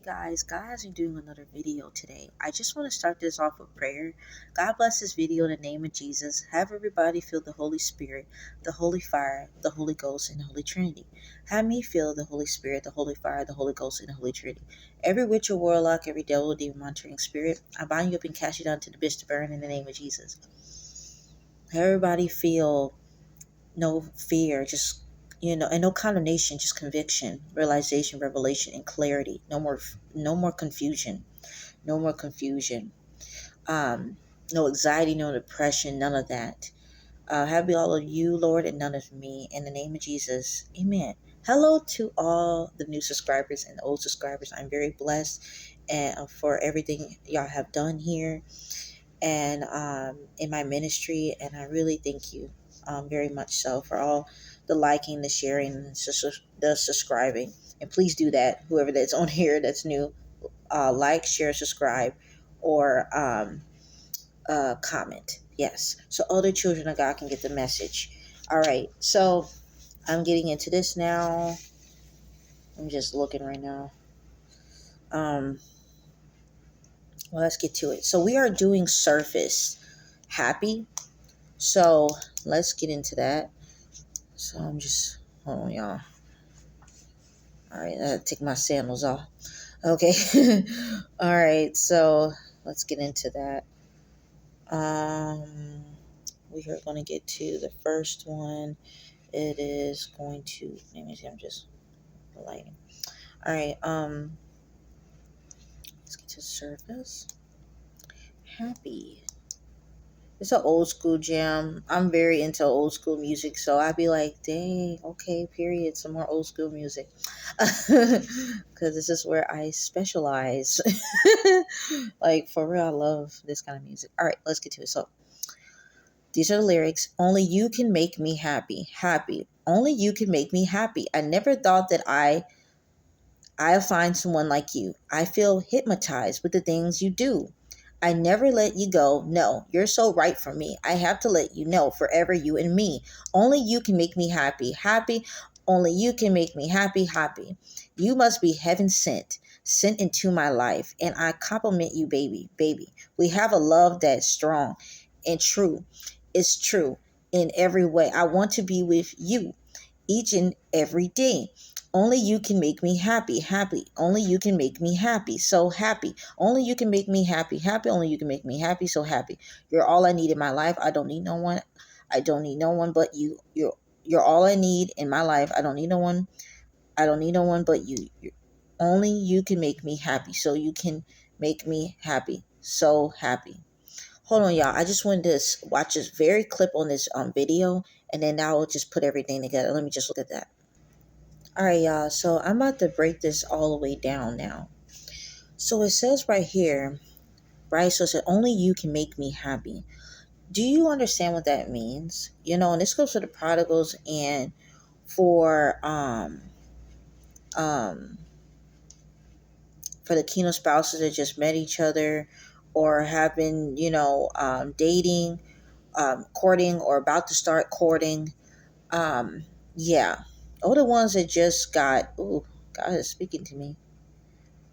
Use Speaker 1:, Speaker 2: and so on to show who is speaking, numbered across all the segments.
Speaker 1: guys, God has me doing another video today. I just want to start this off with prayer. God bless this video in the name of Jesus. Have everybody feel the Holy Spirit, the Holy Fire, the Holy Ghost, and the Holy Trinity. Have me feel the Holy Spirit, the Holy Fire, the Holy Ghost, and the Holy Trinity. Every witch or warlock, every devil, demon, monitoring spirit, I bind you up and cast you down to the abyss to burn in the name of Jesus. Everybody feel no fear, just and no condemnation, just conviction, realization, revelation, and clarity. No more confusion. No more confusion. No anxiety, no depression, none of that. Happy all of you, Lord, and none of me. In the name of Jesus, amen. Hello to all the new subscribers and the old subscribers. I'm very blessed and for everything y'all have done here and in my ministry, and I really thank you very much so for all the liking, the sharing, and the subscribing. And please do that, whoever that's on here that's new. Like, share, subscribe, or comment. Yes, so other children of God can get the message. All right, so I'm getting into this now. I'm just looking right now. Well, let's get to it. So we are doing surface happy. So let's get into that. So I'm just, hold on, y'all. All right, I gotta take my sandals off. Okay. All right, so let's get into that. We are going to get to the first one. It is going to, let me see, I'm just lighting. All right, let's get to surface. Happy. It's an old school jam. I'm very into old school music, so I'd be like, dang, okay, period, some more old school music. Because this is where I specialize. Like, for real, I love this kind of music. All right, let's get to it. So, these are the lyrics. Only you can make me happy. Happy. Only you can make me happy. I never thought that I'll find someone like you. I feel hypnotized with the things you do. I never let you go. No, you're so right for me. I have to let you know, forever you and me. Only you can make me happy. Happy. Only you can make me happy. Happy. You must be heaven sent, sent into my life. And I compliment you, baby. Baby. We have a love that's strong and true. It's true in every way. I want to be with you each and every day. Only you can make me happy, happy. Only you can make me happy, so happy. Only you can make me happy, happy. Only you can make me happy, so happy. You're all I need in my life. I don't need no one. I don't need no one but you. You're all I need in my life. I don't need no one. I don't need no one but you. Only you can make me happy, so you can make me happy, so happy. Hold on, y'all. I just wanted to watch this very clip on this video, and then now I'll just put everything together. Let me just look at that. All right, y'all. So I'm about to break this all the way down now. So it says right here, right? So it said, only you can make me happy. Do you understand what that means? And this goes for the prodigals and for um for the kingdom spouses that just met each other or have been, dating, courting, or about to start courting. Yeah. All the ones that just got, ooh, God is speaking to me.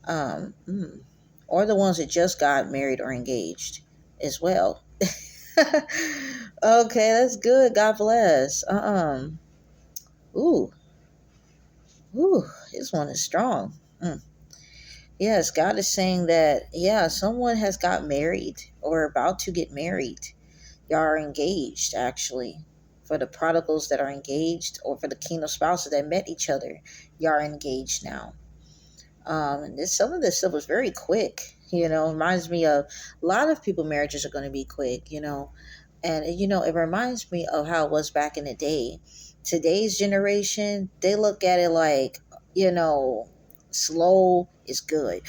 Speaker 1: Um, mm, or the ones that just got married or engaged as well. Okay, that's good. God bless. Ooh, ooh, this one is strong. Yes, God is saying that, yeah, someone has got married or about to get married. Y'all are engaged, actually. For the prodigals that are engaged, or for the kingdom spouses that met each other, y'all are engaged now. And some of this stuff was very quick. Reminds me of a lot of people. Marriages are going to be quick. And it reminds me of how it was back in the day. Today's generation, they look at it like, slow is good.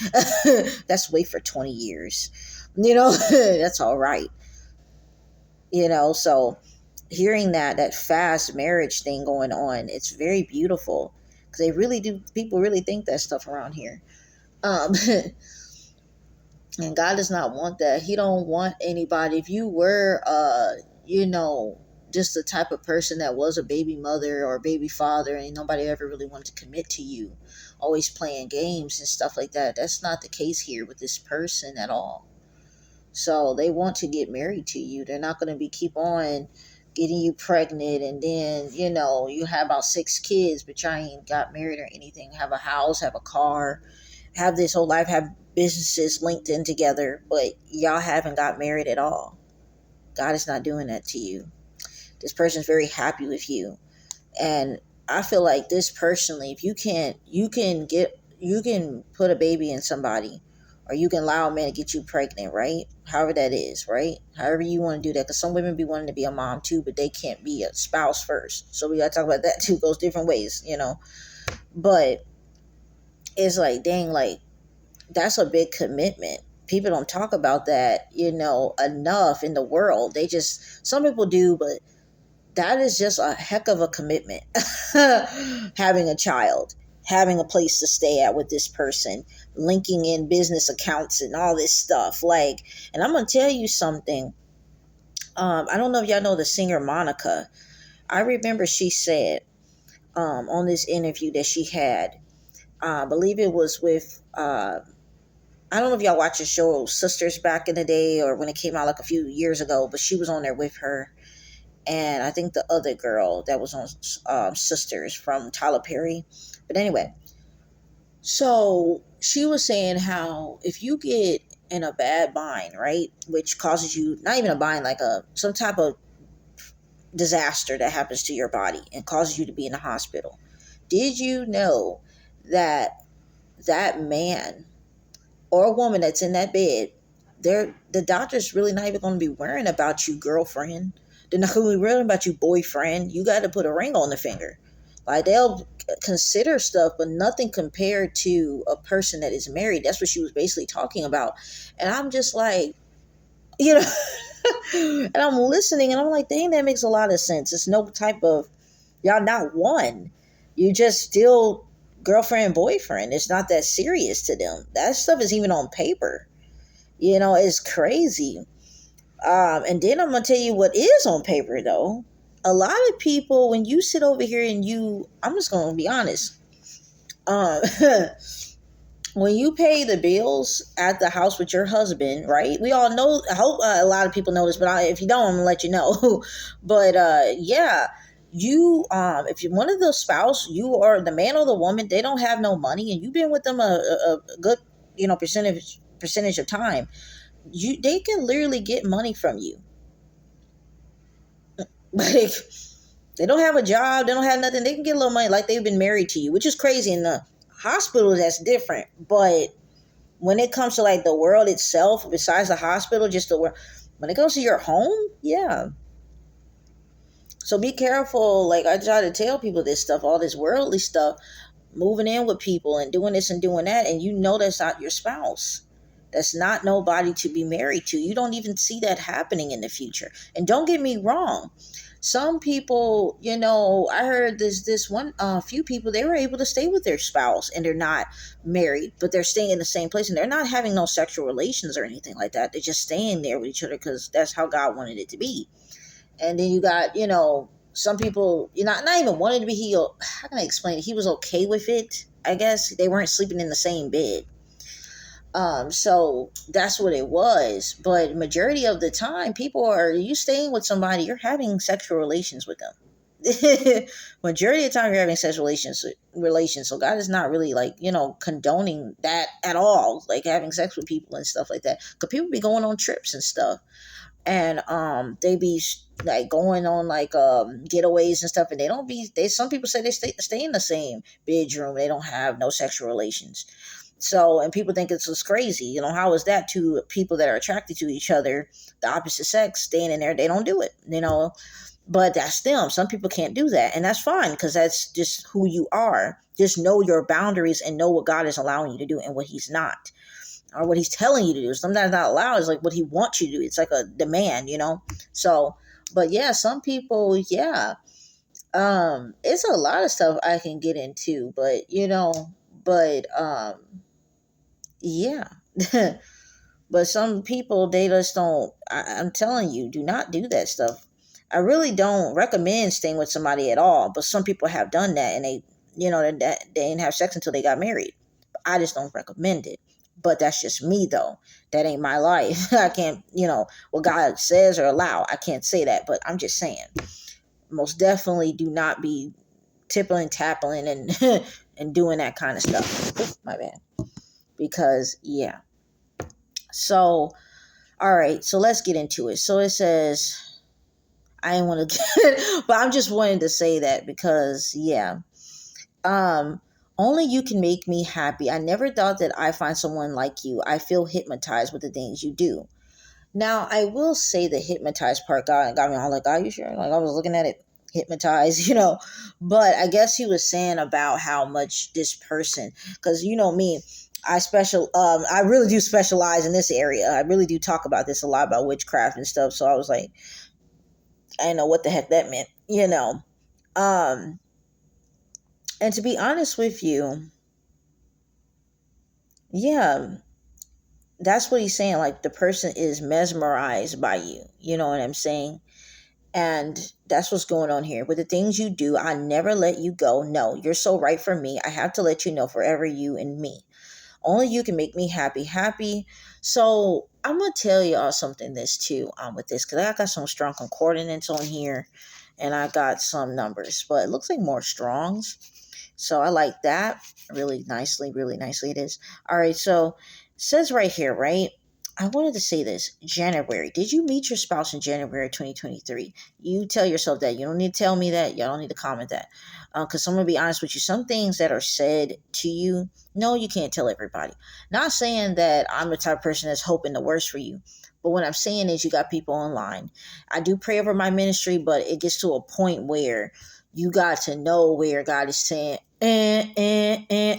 Speaker 1: Let's wait for 20 years. That's all right. So hearing that fast marriage thing going on, it's very beautiful, because people really think that stuff around here. And God does not want that. He don't want anybody. If you were just the type of person that was a baby mother or a baby father and nobody ever really wanted to commit to you, always playing games and stuff like that. That's not the case here with this person at all. So they want to get married to you. They're not going to be keep on getting you pregnant, and then you have about 6 kids, but you ain't got married or anything. Have a house, have a car, have this whole life, have businesses linked in together, but y'all haven't got married at all. God is not doing that to you. This person's very happy with you. And I feel like this personally, if you can put a baby in somebody, or you can allow a man to get you pregnant, right? However that is, right? However you want to do that, because some women be wanting to be a mom too, but they can't be a spouse first. So we got to talk about that too. It goes different ways. But it's like, dang, like that's a big commitment. People don't talk about that, enough in the world. Some people do, but that is just a heck of a commitment. Having a child, having a place to stay at with this person, linking in business accounts and all this stuff. Like, and I'm going to tell you something. I don't know if y'all know the singer Monica. I remember she said on this interview that she had, I believe it was with, I don't know if y'all watch the show Sisters back in the day, or when it came out like a few years ago, but she was on there with her. And I think the other girl that was on Sisters from Tyler Perry. But anyway, so she was saying how if you get in a bad bind, right, which causes you, not even a bind, like some type of disaster that happens to your body and causes you to be in the hospital. Did you know that that man or a woman that's in that bed, the doctor's really not even going to be worrying about you, girlfriend. They're not going to be worrying about you, boyfriend. You got to put a ring on the finger. Like, they'll consider stuff, but nothing compared to a person that is married. That's what she was basically talking about. And I'm just like, and I'm listening, and I'm like, dang, that makes a lot of sense. It's no type of, y'all not one. You just still girlfriend, boyfriend. It's not that serious to them. That stuff is even on paper. It's crazy. And then I'm gonna tell you what is on paper though. A lot of people, when you sit over here and I'm just gonna be honest. Um, when you pay the bills at the house with your husband, right? We all know. I hope a lot of people know this, but if you don't, I'm gonna let you know. But yeah, if you're one of the spouse, you are the man or the woman. They don't have no money, and you've been with them a good percentage of time. They can literally get money from you. Like, they don't have a job, they don't have nothing. They can get a little money, like they've been married to you, which is crazy. In the hospital, that's different. But when it comes to like the world itself, besides the hospital, just the world, when it comes to your home, yeah. So be careful. Like, I try to tell people this stuff, all this worldly stuff, moving in with people and doing this and doing that, and that's not your spouse. That's not nobody to be married to. You don't even see that happening in the future. And don't get me wrong. Some people, I heard this one, few people, they were able to stay with their spouse and they're not married, but they're staying in the same place and they're not having no sexual relations or anything like that. They're just staying there with each other because that's how God wanted it to be. And then you got, some people, not even wanted to be, how can I explain it? He was okay with it. I guess they weren't sleeping in the same bed. So that's what it was. But majority of the time, you staying with somebody, you're having sexual relations with them. Majority of the time, you're having sexual relations. So God is not really like, condoning that at all. Like having sex with people and stuff like that. Because people be going on trips and stuff. And they be like going on like getaways and stuff, and some people say they stay in the same bedroom. They don't have no sexual relations. So, and people think it's just crazy. How is that two people that are attracted to each other, the opposite sex, staying in there? They don't do it, but that's them. Some people can't do that. And that's fine, because that's just who you are. Just know your boundaries and know what God is allowing you to do and what he's not, or what he's telling you to do. Sometimes not allowed is like what he wants you to do. It's like a demand, So, but yeah, some people, yeah. It's a lot of stuff I can get into, but, yeah. But some people, they just don't. I'm telling you, do not do that stuff. I really don't recommend staying with somebody at all, but some people have done that, and they that they didn't have sex until they got married. I just don't recommend it. But that's just me, though. That ain't my life. I can't, what God says or allow. I can't say that, but I'm just saying. Most definitely do not be tippling, tappling, and and doing that kind of stuff. Oops, my bad. Because, yeah. So, all right. So let's get into it. So it says, I didn't want to get, but I'm just wanting to say that because, yeah. Only you can make me happy. I never thought that I find someone like you. I feel hypnotized with the things you do. Now, I will say the hypnotized part got me all like, are you sure? Like, I was looking at it, hypnotized, But I guess he was saying about how much this person, because me, I really do specialize in this area. I really do talk about this a lot, about witchcraft and stuff. So I was like, I didn't know what the heck that meant. And to be honest with you, yeah, that's what he's saying. Like, the person is mesmerized by you. You know what I'm saying? And that's what's going on here. With the things you do, I never let you go. No, you're so right for me. I have to let you know, forever you and me. Only you can make me happy. Happy. So I'm going to tell y'all something this too, with this, because I got some strong concordance on here and I got some numbers, but it looks like more strongs. So I like that really nicely it is. All right. So it says right here, right? I wanted to say this. January. Did you meet your spouse in January 2023? You tell yourself that. You don't need to tell me that. Y'all don't need to comment that. Because I'm going to be honest with you. Some things that are said to you, no, you can't tell everybody. Not saying that I'm the type of person that's hoping the worst for you. But what I'm saying is, you got people online. I do pray over my ministry, but it gets to a point where you got to know where God is saying, like,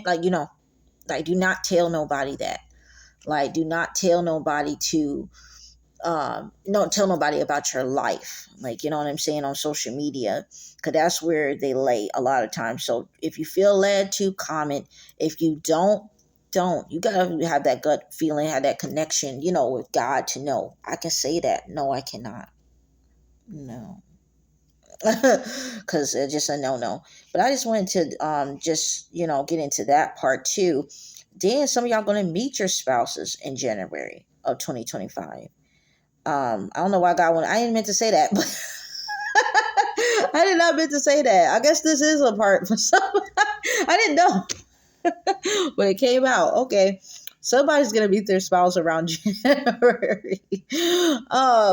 Speaker 1: like, do not tell nobody that. Like, do not tell nobody to, don't tell nobody about your life. Like, you know what I'm saying, on social media, because that's where they lay a lot of times. So if you feel led to, comment. If you don't. You gotta have that gut feeling, have that connection, with God to know. I can say that. No, I cannot. No. Because it's just a no. But I just wanted to just get into that part too. Then some of y'all going to meet your spouses in January of 2025. I don't know why God wanted. I didn't meant to say that, but I did not meant to say that. I guess this is a part for some. I didn't know. But it came out. Okay. Somebody's gonna meet their spouse around January. Because I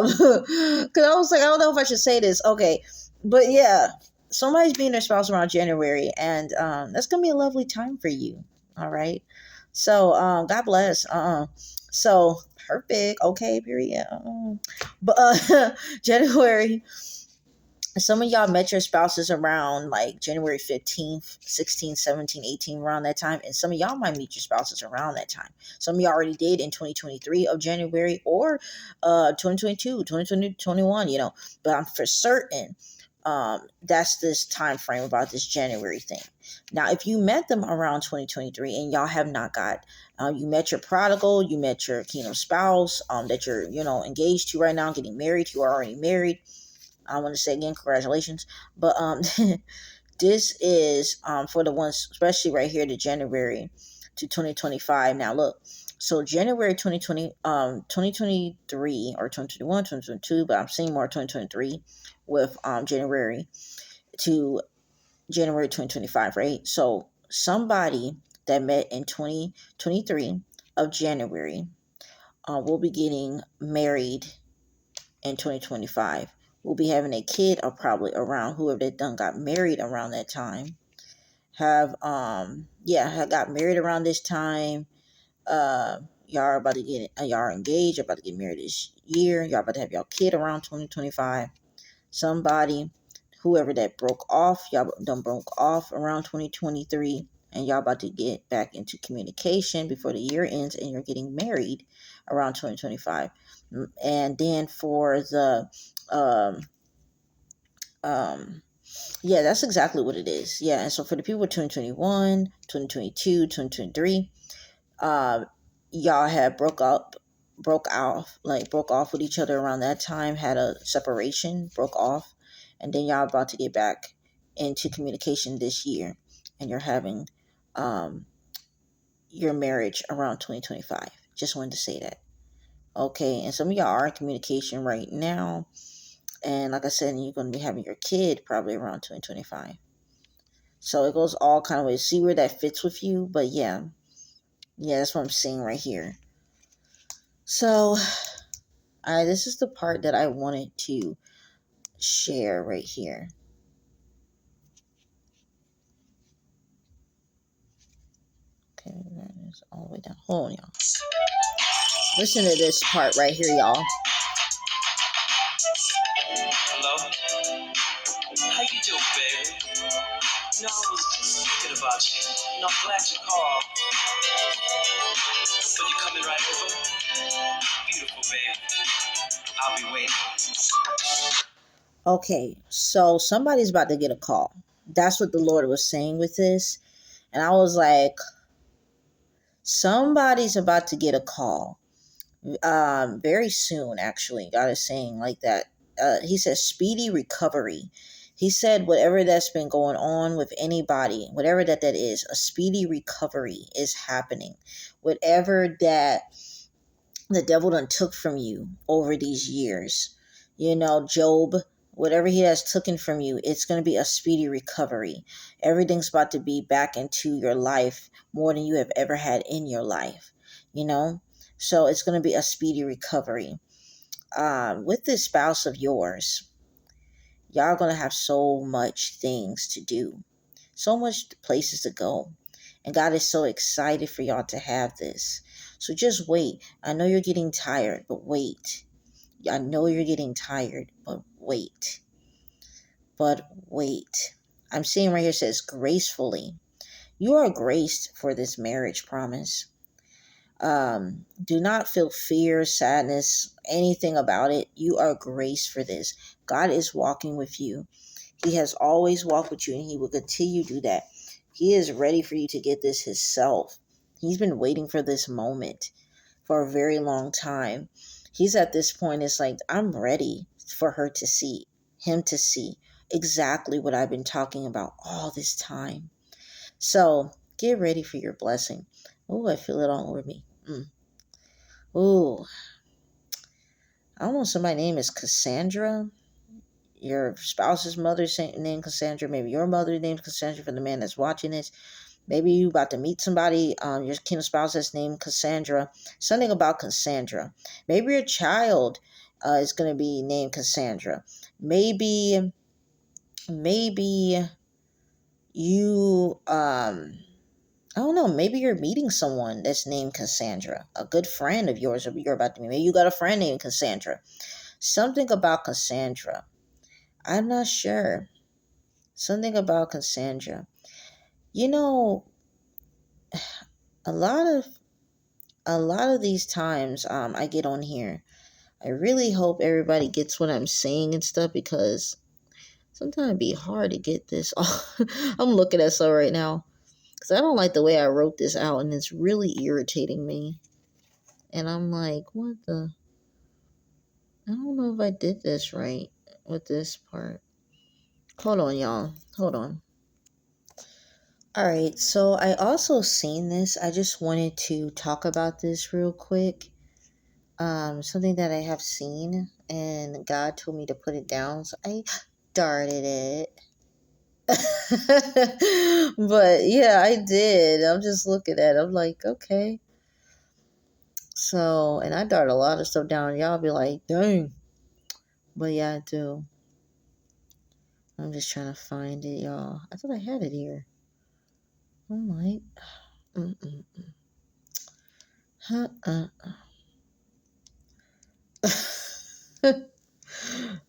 Speaker 1: was like, I don't know if I should say this. Okay, but yeah, somebody's meeting their spouse around January, and that's gonna be a lovely time for you. All right. So God bless. So perfect. Okay. Period. But January. Some of y'all met your spouses around like January 15th, 16th, 17th, 18th, around that time. And some of y'all might meet your spouses around that time. Some of y'all already did in 2023 of January, or 2022, 2021, But I'm for certain that's this time frame about this January thing. Now, if you met them around 2023 and y'all have not got, you met your prodigal, you met your kingdom spouse that you're, engaged to right now, getting married, you are already married. I want to say again, congratulations. But this is for the ones, especially right here, to January to 2025. Now look, so January 2020, 2023 or 2021, 2022, but I'm seeing more 2023 with January to January 2025, right? So somebody that met in 2023 of January will be getting married in 2025. We'll be having a kid, or probably around, whoever they done got married around that time. Have got married around this time. Y'all are about to get, y'all are engaged, you're about to get married this year. Y'all about to have y'all kid around 2025. Somebody, whoever that broke off, y'all done broke off around 2023, and y'all about to get back into communication before the year ends, and you're getting married around 2025. And then for the yeah, that's exactly what it is. Yeah, and so for the people 2021, 2022, 2023, y'all had broke off with each other around that time, had a separation, broke off, and then y'all about to get back into communication this year. and you're having your marriage around 2025. Just wanted to say that. Okay, and some of y'all are in communication right now. And like I said, you're going to be having your kid probably around 2025. So it goes all kind of ways. See where that fits with you. But yeah, that's what I'm seeing right here. So this is the part that I wanted to share right here. Okay, that is all the way down. Hold on, y'all. Listen to this part right here, y'all. Hello? How you doing, baby? I was just thinking about you. I'm glad you called. So you coming right over? Beautiful, baby. I'll be waiting. Okay, so somebody's about to get a call. That's what the Lord was saying with this. And I was like, somebody's about to get a call. Very soon, actually. God is saying like that. He says speedy recovery. He said whatever that's been going on with anybody, whatever that is, a speedy recovery is happening. Whatever that the devil done took from you over these years, Job, whatever he has taken from you, it's going to be a speedy recovery. Everything's about to be back into your life more than you have ever had in your life, so it's going to be a speedy recovery. With this spouse of yours, y'all are going to have so much things to do, so much places to go. And God is so excited for y'all to have this. So just wait. I know you're getting tired, but wait. I know you're getting tired, but wait. But wait. I'm seeing right here, it says gracefully. You are graced for this marriage promise. Do not feel fear, sadness, anything about it. You are graced for this. God is walking with you. He has always walked with you, and he will continue to do that. He is ready for you to get this himself. He's been waiting for this moment for a very long time. He's at this point, it's like, I'm ready for him to see exactly what I've been talking about all this time. So get ready for your blessing. Oh, I feel it all over me. Oh, I don't know, somebody's name is Cassandra. Your spouse's mother's name Cassandra. Maybe your mother's name Cassandra for the man that's watching this. Maybe you about to meet somebody, your kin spouse that's named Cassandra. Something about Cassandra. Maybe your child is going to be named Cassandra. Maybe you, I don't know, maybe you're meeting someone that's named Cassandra. A good friend of yours you're about to meet. Maybe you got a friend named Cassandra. Something about Cassandra. I'm not sure. Something about Cassandra. A lot of these times I get on here, I really hope everybody gets what I'm saying and stuff, because sometimes it'd be hard to get this. I'm looking at stuff right now because I don't like the way I wrote this out, and it's really irritating me. And I'm like, what the? I don't know if I did this right with this part. Hold on, y'all. Hold on. All right, so I also seen this. I just wanted to talk about this real quick. Something that I have seen, and God told me to put it down, so I darted it. But yeah, I did. I'm just looking at it. I'm like, okay. So, and I dart a lot of stuff down. Y'all be like, dang. But yeah, I do. I'm just trying to find it, y'all. I thought I had it here. Oh my.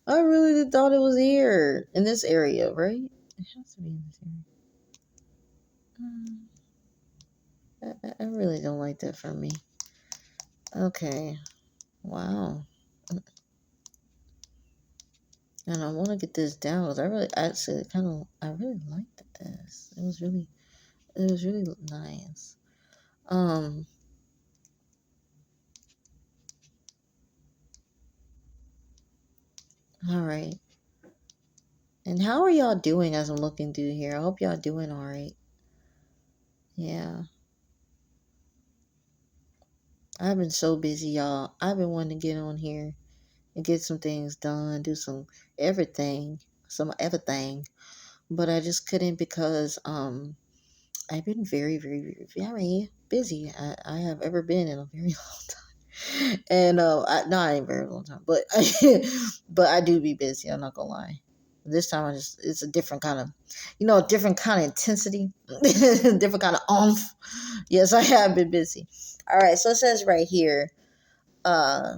Speaker 1: I really thought it was here in this area, right? It has to be in this area. I really don't like that for me. Okay. Wow. And I want to get this down because I really liked this. It was really nice. All right. And how are y'all doing as I'm looking through here? I hope y'all doing all right. Yeah. I've been so busy, y'all. I've been wanting to get on here and get some things done, do everything, some everything. But I just couldn't because I've been very, very, very busy. I have ever been in a very long time. And I ain't very long time, but but I do be busy, I'm not gonna lie. This time it's a different kind of, different kind of intensity, different kind of oomph. Yes, I have been busy. All right, so it says right here, uh,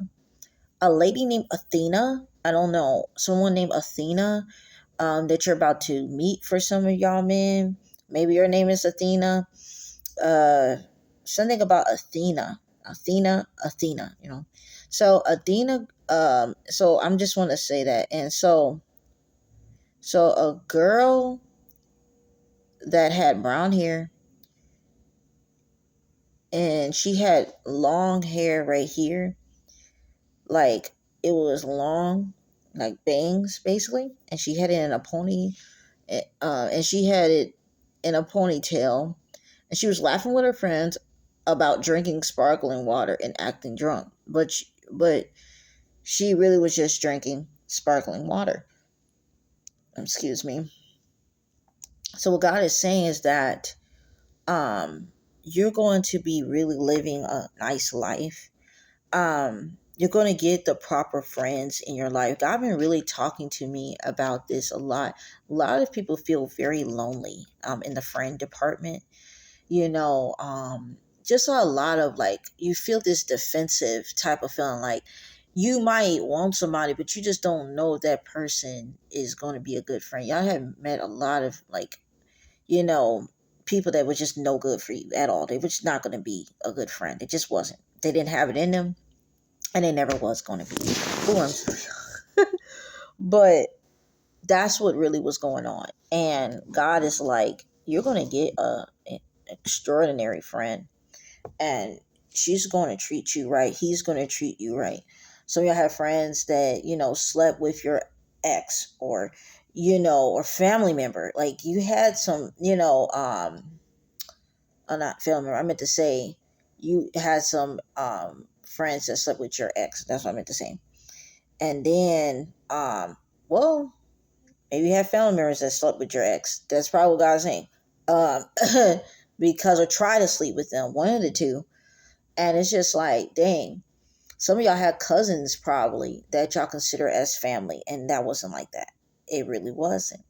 Speaker 1: a lady named Athena. I don't know, someone named Athena, that you're about to meet for some of y'all men. Maybe your name is Athena. Uh, Something about Athena. So Athena. So I'm just want to say that, and so a girl that had brown hair, and she had long hair right here, like it was long, like bangs basically, and she had it in a pony, and she had it in a ponytail, and she was laughing with her friends about drinking sparkling water and acting drunk, but she really was just drinking sparkling water. Excuse me. So what God is saying is that you're going to be really living a nice life. You're going to get the proper friends in your life. God been really talking to me about this a lot. A lot of people feel very lonely in the friend department. Just a lot of, like, you feel this defensive type of feeling, like you might want somebody, but you just don't know if that person is going to be a good friend. Y'all have met a lot of, like, you know, people that were just no good for you at all. They were just not going to be a good friend. It just wasn't. They didn't have it in them, and they never was going to be. Oh, I'm sorry. But that's what really was going on. And God is like, you're going to get an extraordinary friend, and she's going to treat you right. He's going to treat you right. So you'll have friends that, slept with your ex, or family member. Like, you had some, not family member. I meant to say you had some friends that slept with your ex. That's what I meant to say. And then, well, maybe you have family members that slept with your ex. That's probably what God's saying. Um, because, or try to sleep with them, one of the two. And it's just like, dang, some of y'all had cousins probably that y'all consider as family, and that wasn't like that. It really wasn't.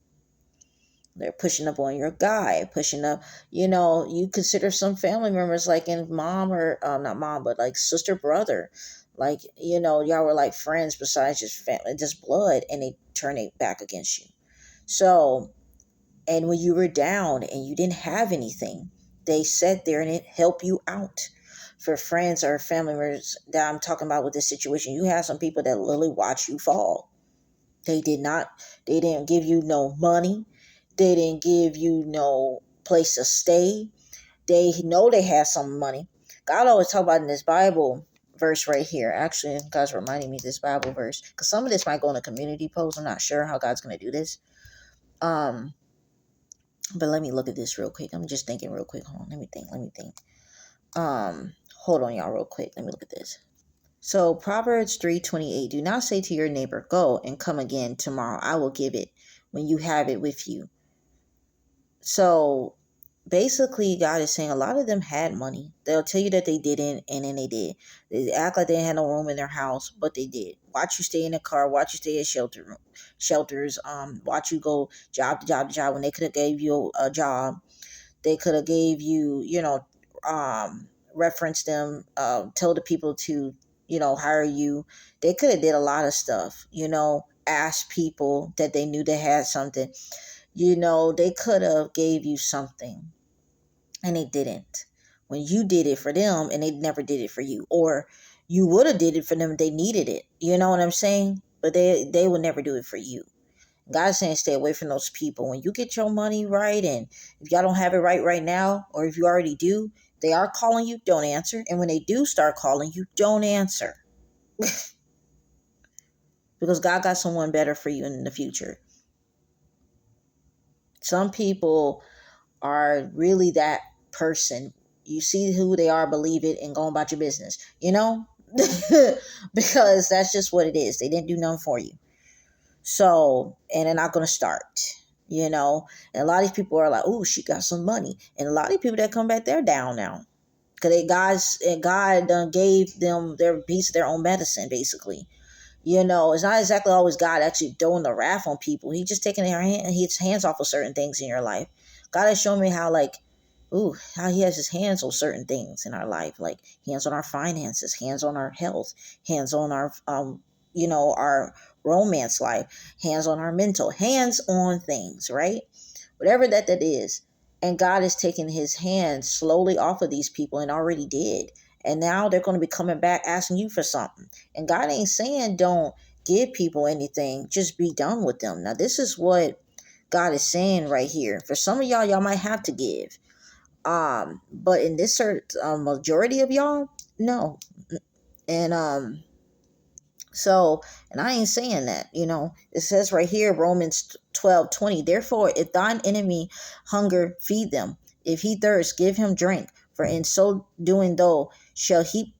Speaker 1: They're pushing up on your guy, pushing up, you consider some family members like in mom, or not mom, but like sister, brother. Like, y'all were like friends besides just family, just blood, and they turn it back against you. So, and when you were down and you didn't have anything, they sat there and it helped you out. For friends or family members that I'm talking about with this situation, you have some people that literally watch you fall. They did not, they didn't give you no money. They didn't give you no place to stay. They know they have some money. God always talk about in this Bible verse right here. Actually, God's reminding me of this Bible verse, because some of this might go in a community post. I'm not sure how God's going to do this. But let me look at this real quick. I'm just thinking real quick. Hold on. Let me think. Hold on, y'all, real quick. Let me look at this. So Proverbs 3:28. Do not say to your neighbor, go and come again tomorrow. I will give it when you have it with you. So basically, God is saying a lot of them had money. They'll tell you that they didn't, and then they did. They act like they had no room in their house, but they did. Watch you stay in a car. Watch you stay at shelters. Watch you go job to job to job when they could have gave you a job. They could have gave you, reference them, tell the people to, hire you. They could have did a lot of stuff, ask people that they knew they had something. They could have gave you something, and they didn't. When you did it for them, and they never did it for you, or you would have did it for them if they needed it. You know what I'm saying? But they would never do it for you. God's saying stay away from those people. When you get your money right, and if y'all don't have it right now, or if you already do, they are calling you, don't answer. And when they do start calling you, don't answer. Because God got someone better for you in the future. Some people are really that person. You see who they are, believe it, and go about your business, because that's just what it is. They didn't do nothing for you. So, and they're not going to start, And a lot of these people are like, oh, she got some money. And a lot of people that come back, they're down now. Because God gave them their piece of their own medicine, basically. It's not exactly always God actually throwing the wrath on people. He just taking his hands off of certain things in your life. God has shown me how, how he has his hands on certain things in our life, like hands on our finances, hands on our health, hands on our, our romance life, hands on our mental, hands on things, right? Whatever that is. And God is taking his hand slowly off of these people and already did. And now they're going to be coming back asking you for something. And God ain't saying don't give people anything. Just be done with them. Now, this is what God is saying right here. For some of y'all might have to give. But in this majority of y'all, no. And so, and I ain't saying that, it says right here, Romans 12:20, therefore, if thine enemy hunger, feed them. If he thirst, give him drink. For in so doing, thou shall heap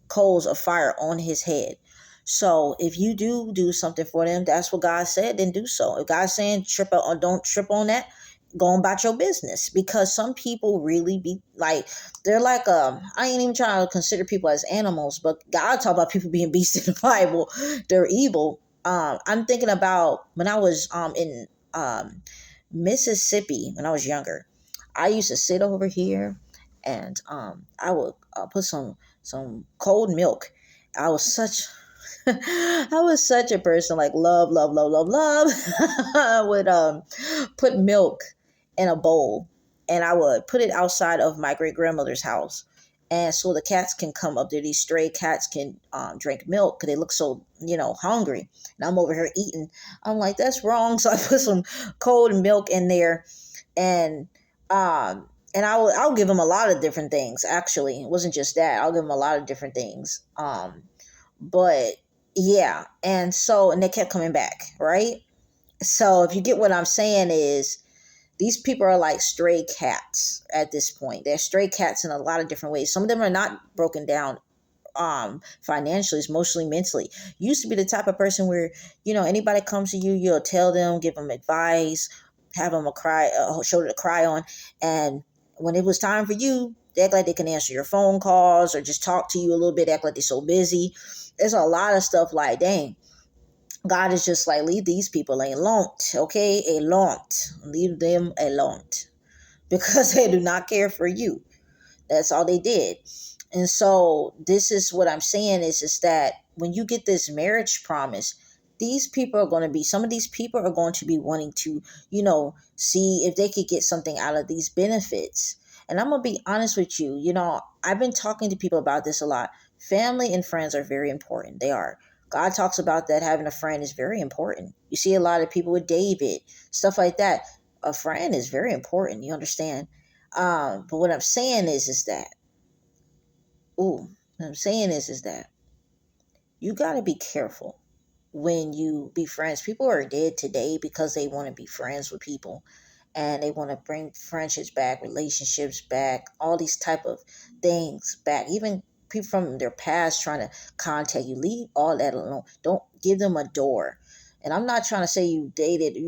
Speaker 1: coals of fire on his head. So if you do something for them, that's what God said, then do so. If God's saying don't trip on that, go on about your business. Because some people really be like, they're like, I ain't even trying to consider people as animals, but God talk about people being beasts in the Bible. They're evil. I'm thinking about when I was in Mississippi when I was younger. I used to sit over here and I would put some cold milk. I was such I was such a person, like love. I would put milk in a bowl and I would put it outside of my great grandmother's house. And so the cats can come up there. These stray cats can drink milk because they look so, hungry. And I'm over here eating. I'm like, that's wrong. So I put some cold milk in there, and I'll give them a lot of different things. Actually, it wasn't just that. I'll give them a lot of different things. But yeah, and they kept coming back, right? So if you get what I'm saying is, these people are like stray cats at this point. They're stray cats in a lot of different ways. Some of them are not broken down financially. It's mostly mentally. You used to be the type of person where, anybody comes to you, you'll tell them, give them advice, have them a shoulder to cry on. And when it was time for you, they act like they can answer your phone calls or just talk to you a little bit, act like they're so busy. There's a lot of stuff like, dang, God is just like, leave these people alone, okay? Alone. Leave them alone. Because they do not care for you. That's all they did. And so this is what I'm saying is that when you get this marriage promise, some of these people are going to be wanting to, see if they could get something out of these benefits. And I'm going to be honest with you, I've been talking to people about this a lot. Family and friends are very important. They are. God talks about that having a friend is very important. You see a lot of people with David, stuff like that. A friend is very important. You understand? But what I'm saying is that, you got to be careful when you be friends. People are dead today because they want to be friends with people and they want to bring friendships back, relationships back, all these type of things back. Even people from their past trying to contact you, leave all that alone. Don't give them a door. And I'm not trying to say you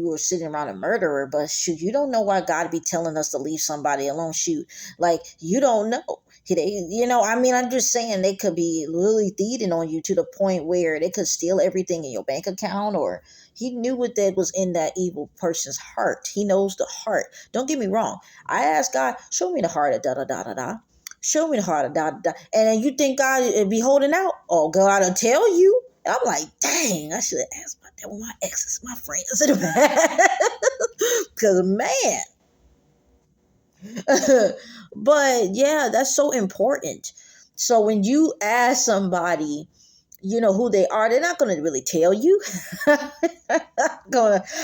Speaker 1: were sitting around a murderer, but shoot, you don't know why God be telling us to leave somebody alone. Shoot, like you don't know. I'm just saying they could be really thieving on you to the point where they could steal everything in your bank account, or he knew what that was in that evil person's heart. He knows the heart. Don't get me wrong. I asked God, show me the heart of da-da-da-da-da. Show me the heart of da-da-da. And then you think God would be holding out? Oh, God will tell you. And I'm like, dang, I should have asked about that with my exes, my friends in the past. Because, man. But yeah, that's so important. So when you ask somebody, who they are, they're not going to really tell you.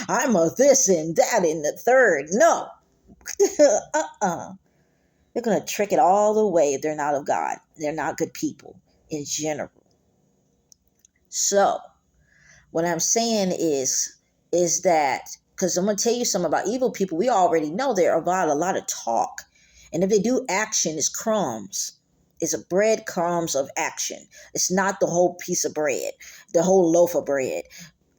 Speaker 1: I'm a this and that and the third. No. They're going to trick it all the way if they're not of God. They're not good people in general. So what I'm saying is that, because I'm going to tell you something about evil people. We already know they're about a lot of talk. And if they do action, it's crumbs. It's a bread crumbs of action. It's not the whole piece of bread, the whole loaf of bread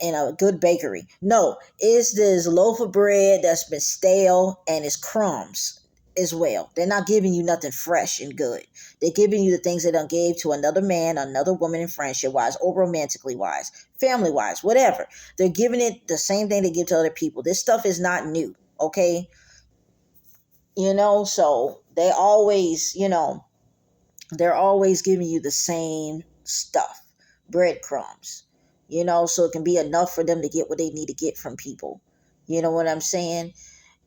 Speaker 1: in a good bakery. No, it's this loaf of bread that's been stale and it's crumbs as well. They're not giving you nothing fresh and good. They're giving you the things they done gave to another man, another woman in friendship wise, or romantically wise, family wise, whatever. They're giving it the same thing they give to other people. This stuff is not new, okay? So they always, they're always giving you the same stuff, breadcrumbs, so it can be enough for them to get what they need to get from people. You know what I'm saying?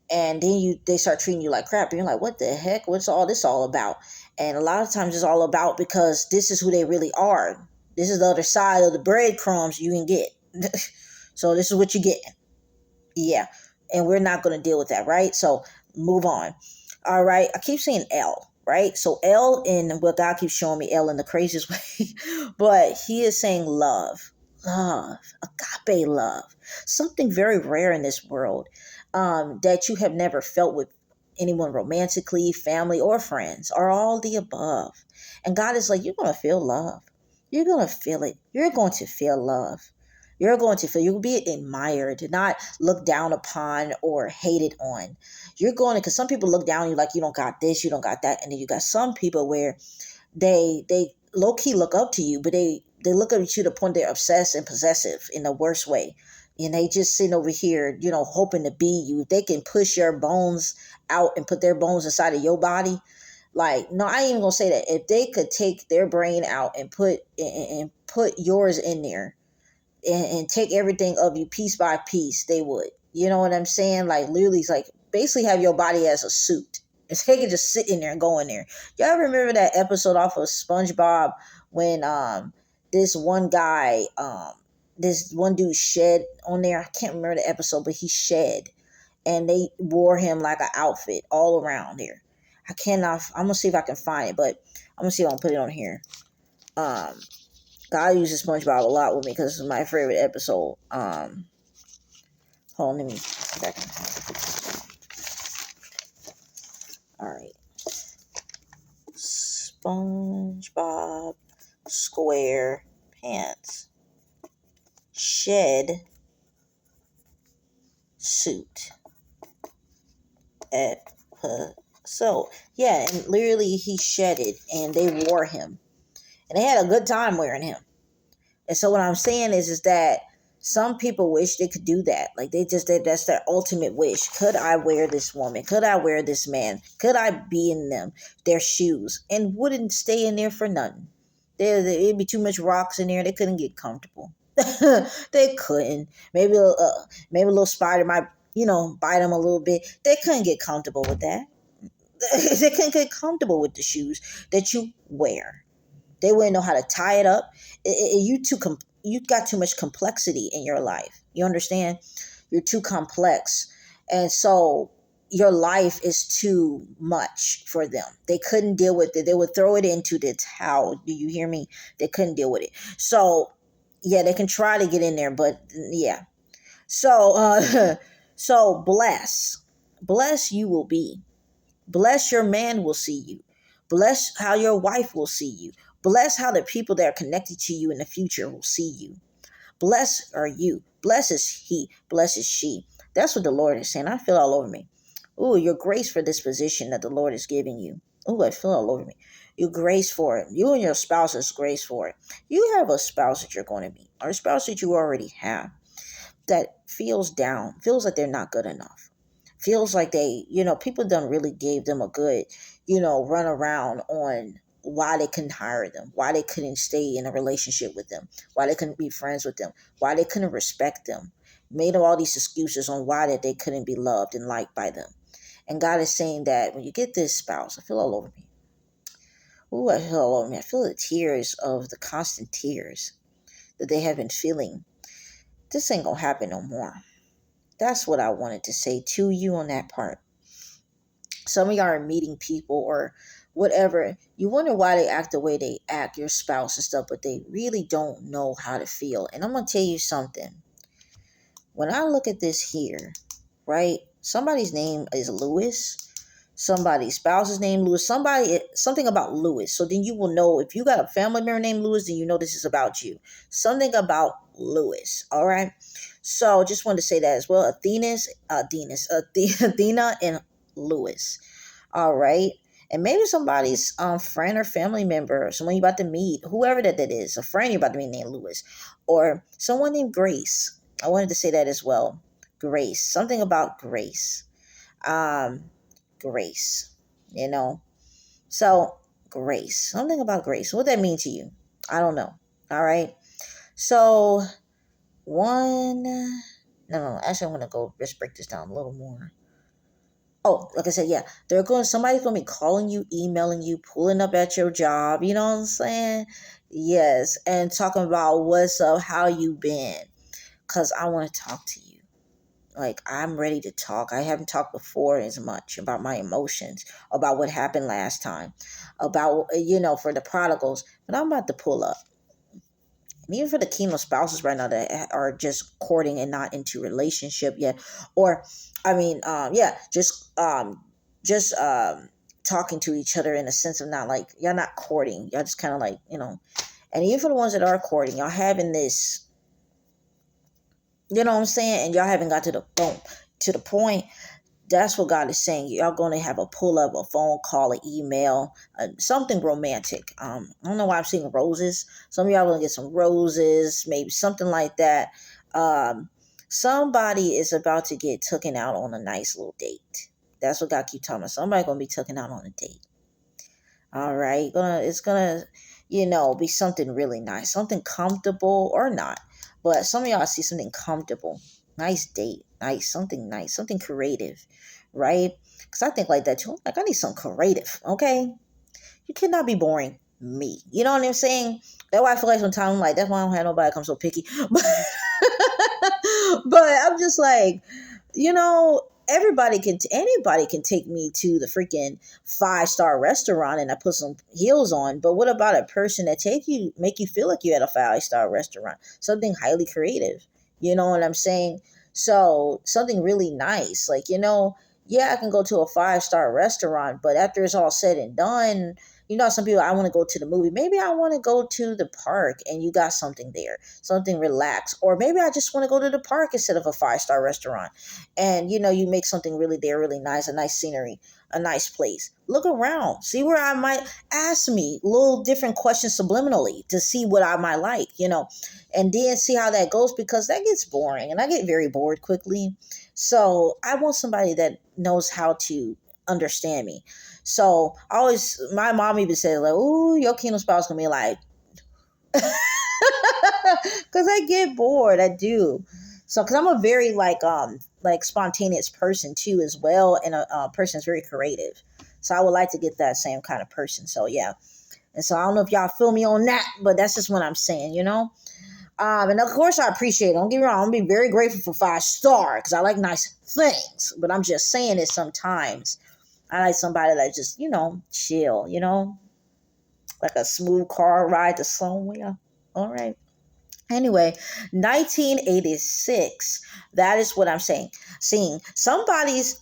Speaker 1: And then they start treating you like crap. And you're like, what the heck? What's all this all about? And a lot of times it's all about because this is who they really are. This is the other side of the breadcrumbs you can get. So this is what you get. Yeah. And we're not going to deal with that, right? So move on. All right. I keep saying L, right? So L in what God keeps showing me, L in the craziest way. But he is saying love, agape love, something very rare in this world that you have never felt with anyone romantically, family, or friends, or all the above. And God is like, you're going to feel love. You're going to feel it. You're going to feel love. You'll be admired, not looked down upon or hated on. Because some people look down on you like you don't got this, you don't got that. And then you got some people where they low key look up to you, but they look up at you to the point they're obsessed and possessive in the worst way. And they just sitting over here, hoping to be you. If they can push your bones out and put their bones inside of your body, like, no, I ain't even gonna say that. If they could take their brain out and put yours in there, and take everything of you piece by piece, they would. You know what I'm saying? Like, literally, it's like basically have your body as a suit. And they can just sit in there and go in there. Y'all remember that episode off of SpongeBob when this one guy, this one dude shed on there? I can't remember the episode, but he shed. And they wore him like an outfit all around there. I'm going to see if I can find it, but I'm going to see if I can put it on here. God uses SpongeBob a lot with me because it's my favorite episode. Hold on, let me see if I can. All right. SpongeBob SquarePants shed suit episode. Yeah, and literally he shedded and they wore him. And they had a good time wearing him. And so what I'm saying is that some people wish they could do that. Like that's their ultimate wish. Could I wear this woman? Could I wear this man? Could I be in their shoes? And wouldn't stay in there for nothing. There'd be too much rocks in there. They couldn't get comfortable. They couldn't. Maybe a little spider might, bite them a little bit. They couldn't get comfortable with that. They couldn't get comfortable with the shoes that you wear. They wouldn't know how to tie it up. You got too much complexity in your life. You understand? You're too complex. And so your life is too much for them. They couldn't deal with it. They would throw it into the towel. Do you hear me? They couldn't deal with it. So, yeah, they can try to get in there, but yeah. So, so bless you will be. Bless your man will see you. Bless how your wife will see you. Bless how the people that are connected to you in the future will see you. Blessed are you. Blessed is he. Blessed is she. That's what the Lord is saying. I feel all over me. Ooh, your grace for this position that the Lord is giving you. Ooh, I feel all over me. Your grace for it. You and your spouse is grace for it. You have a spouse that you're going to meet, or a spouse that you already have that feels down, feels like they're not good enough. Feels like people done really gave them a good, run around on why they couldn't hire them, why they couldn't stay in a relationship with them, why they couldn't be friends with them, why they couldn't respect them. Made all these excuses on why that they couldn't be loved and liked by them. And God is saying that when you get this spouse, I feel all over me. Ooh, I feel all over me. I feel the tears of the constant tears that they have been feeling. This ain't gonna happen no more. That's what I wanted to say to you on that part. Some of y'all are meeting people or whatever. You wonder why they act the way they act, your spouse and stuff, but they really don't know how to feel. And I'm going to tell you something. When I look at this here, right? Somebody's name is Lewis. Somebody's spouse is named Lewis. Something about Lewis. So then you will know if you got a family member named Lewis, then you know this is about you. Something about Lewis. All right. So just wanted to say that as well. Athena and Lewis. All right. And maybe somebody's friend or family member, someone you're about to meet, whoever that is, a friend you're about to meet named Lewis, or someone named Grace. I wanted to say that as well. Grace. Something about Grace. Um, Grace. You know. So grace. Something about grace. What that mean to you? I don't know. All right. So one. No. Actually, I'm gonna go. Let's break this down a little more. Oh, like I said, yeah, somebody's gonna be calling you, emailing you, pulling up at your job. You know what I'm saying? Yes, and talking about what's up, how you been, cause I want to talk to you. Like I'm ready to talk. I haven't talked before as much about my emotions, about what happened last time, about for the prodigals. But I'm about to pull up. And even for the kingdom spouses right now that are just courting and not into relationship yet, or I mean, just talking to each other in a sense of not like y'all not courting, y'all just kind of like and even for the ones that are courting, y'all having this, you know what I'm saying, and y'all haven't got to the point. That's what God is saying. Y'all going to have a pull up, a phone call, an email, something romantic. I don't know why I'm seeing roses. Some of y'all going to get some roses, maybe something like that. Somebody is about to get taken out on a nice little date. That's what God keep telling me. Somebody going to be taken out on a date. All right. It's going to, be something really nice, something comfortable or not. But some of y'all see something comfortable. Nice date. Nice, something creative, right? Because I think like that too. Like, I need something creative, okay? You cannot be boring me. You know what I'm saying? That's why I feel like sometimes I'm like, that's why I don't have nobody come so picky. But, but I'm just like, anybody can take me to the freaking 5-star restaurant and I put some heels on. But what about a person that make you feel like you're at a 5-star restaurant? Something highly creative. You know what I'm saying? So something really nice. Like, yeah, I can go to a 5-star restaurant, but after it's all said and done, some people, I want to go to the movie. Maybe I want to go to the park and you got something there, something relaxed. Or maybe I just want to go to the park instead of a 5-star restaurant. And, you make something really there, really nice, a nice scenery, a nice place. Look around, see where I might ask me little different questions subliminally to see what I might like, and then see how that goes, because that gets boring and I get very bored quickly. So I want somebody that knows how to understand me. So my mom even said like, "Ooh, your kingdom spouse gonna be like," because I get bored. I do. So, because I'm a very like spontaneous person too, as well, and a person that's very creative. So I would like to get that same kind of person. So yeah, and so I don't know if y'all feel me on that, but that's just what I'm saying. And of course I appreciate it. Don't get me wrong. I'm gonna be very grateful for 5-star because I like nice things. But I'm just saying it sometimes. I like somebody that just, chill, like a smooth car ride to somewhere. All right. Anyway, 1986. That is what I'm saying. Seeing somebody's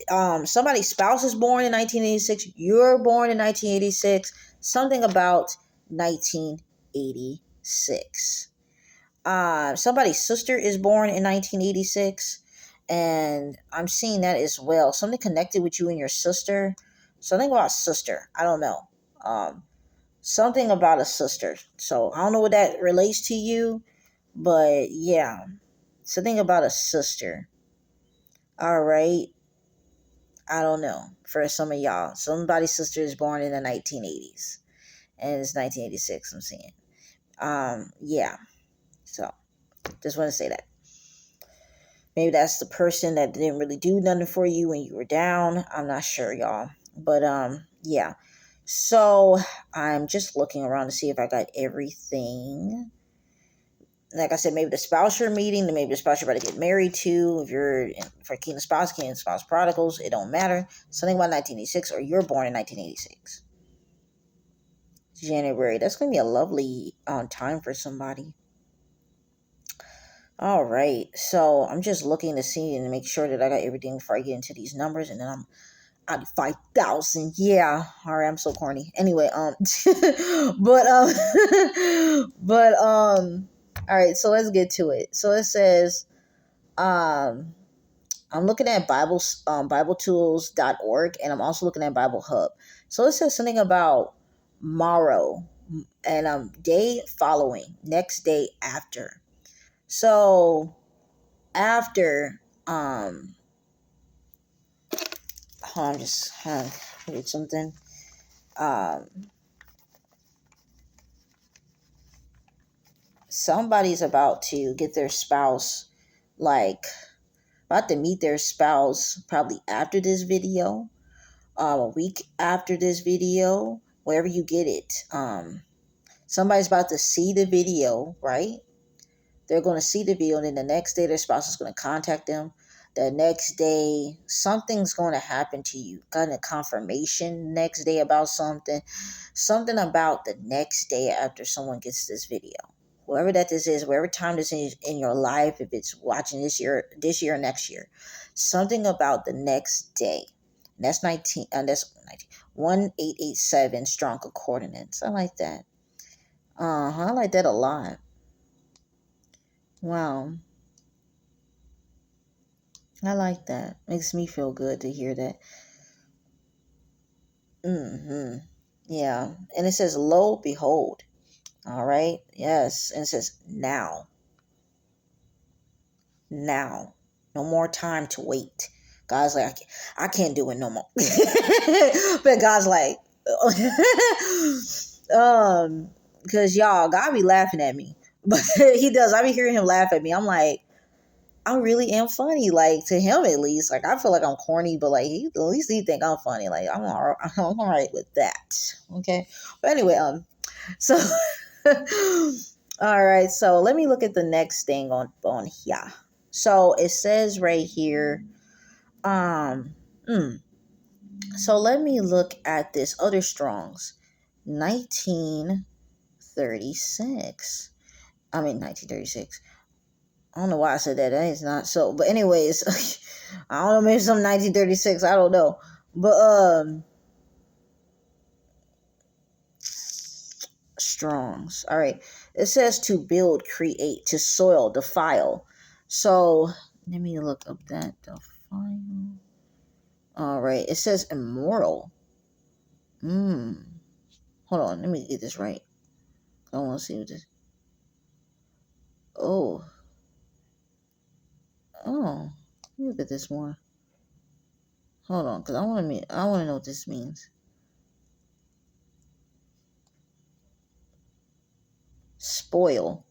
Speaker 1: spouse is born in 1986. You're born in 1986. Something about 1986. Somebody's sister is born in 1986, and I'm seeing that as well. Something connected with you and your sister. Something about sister. I don't know. Something about a sister. So I don't know what that relates to you, but yeah, something about a sister. All right. I don't know. For some of y'all, somebody's sister is born in the 1980s, and it's 1986. I'm seeing. Yeah. So just want to say that. Maybe that's the person that didn't really do nothing for you when you were down. I'm not sure, y'all. But yeah. So I'm just looking around to see if I got everything. Like I said, maybe the spouse you're meeting, maybe the spouse you're about to get married to. If you're for kingdom spouse prodigals, it don't matter. Something about 1986, or you're born in 1986. January. That's gonna be a lovely time for somebody. All right, so I'm just looking to see and make sure that I got everything before I get into these numbers, and then I need 5,000. Yeah. All right. I'm so corny. Anyway, but, all right. So let's get to it. So it says, um, I'm looking at BibleTools.org, and I'm also looking at Bible Hub. So it says something about morrow and day following, next day after. So after hold on, I'm just read something. Um Somebody's about to get their spouse, like about to meet their spouse probably after this video, a week after this video, wherever you get it. Somebody's about to see the video, right? They're going to see the video, and then the next day their spouse is going to contact them. The next day, something's going to happen to you. Got a confirmation next day about something. Something about the next day after someone gets this video. Whoever that this is, wherever time this is in your life, if it's watching this year or next year, something about the next day. And that's 19. That's 19. 1887 strong concordance. I like that. I like that a lot. Wow. I like that. Makes me feel good to hear that. Yeah. And it says, lo, behold. All right. Yes. And it says, now. Now. No more time to wait. God's like, I can't do it no more. But God's like, because y'all, God be laughing at me. But he does. I be hearing him laugh at me. I'm like, I really am funny, like to him at least. Like I feel like I'm corny, but like at least he think I'm funny. Like I'm all right with that. Okay, but anyway, so all right. So let me look at the next thing on here. So it says right here, um, so let me look at this other Strong's, 1936. 1936. I don't know why I said that. That is not so. But anyways, I don't know. Maybe some 1936. I don't know. But Strong's. All right. It says to build, create, to soil, defile. So let me look up that defile. All right. It says immoral. Hold on. Let me get this right. I want to see what this. Oh. Let me look at this more. Hold on, because I want to know what this means. Spoil.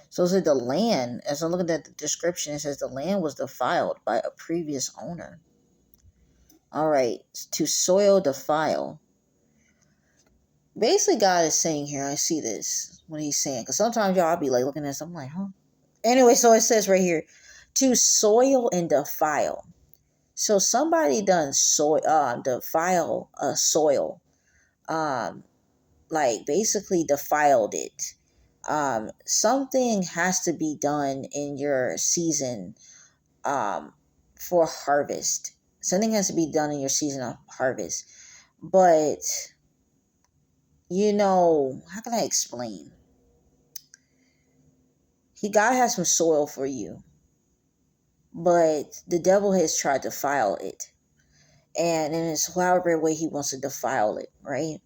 Speaker 1: So it said the land, as I'm looking at the description, it says the land was defiled by a previous owner. All right, to soil, defile. Basically, God is saying here, I see this, what he's saying, because sometimes y'all be like looking at this, I'm like, huh? Anyway, so it says right here, to soil and defile. So somebody done defile a soil, like basically defiled it. Something has to be done in your season for harvest. Something has to be done in your season of harvest. But, how can I explain? God has some soil for you, but the devil has tried to defile it. And in his however way he wants to defile it, right?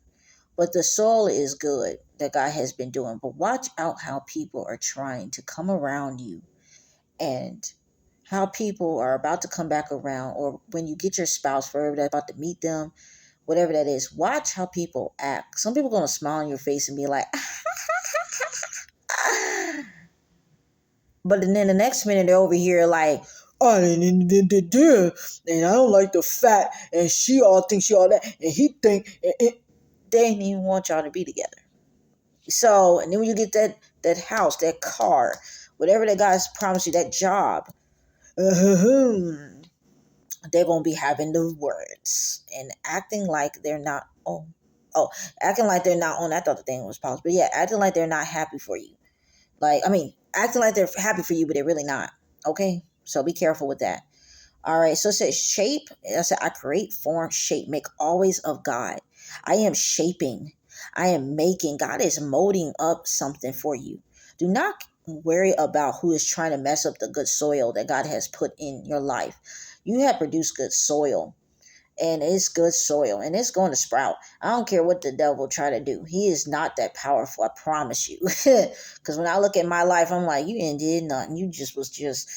Speaker 1: But the soil is good that God has been doing. But watch out how people are trying to come around you, and how people are about to come back around, or when you get your spouse, wherever they're about to meet them, whatever that is. Watch how people act. Some people are going to smile on your face and be like, but then the next minute they're over here like, oh, and I don't like the fat, and she all thinks she all that, and he think, they didn't even want y'all to be together. So, and then when you get that house, that car, whatever that God's promised you, that job, they're going to be having the words and acting like they're not, acting like they're not on, I thought the thing was possible, but yeah, acting like they're not happy for you. Acting like they're happy for you, but they're really not. Okay? So be careful with that. All right, so it says shape. I said, I create, form, shape, make always of God. I am shaping. I am making. God is molding up something for you. Do not worry about who is trying to mess up the good soil that God has put in your life. You have produced good soil, and it's good soil, and it's going to sprout. I don't care what the devil try to do. He is not that powerful, I promise you. Because when I look at my life, I'm like, you ain't did nothing. You just was just,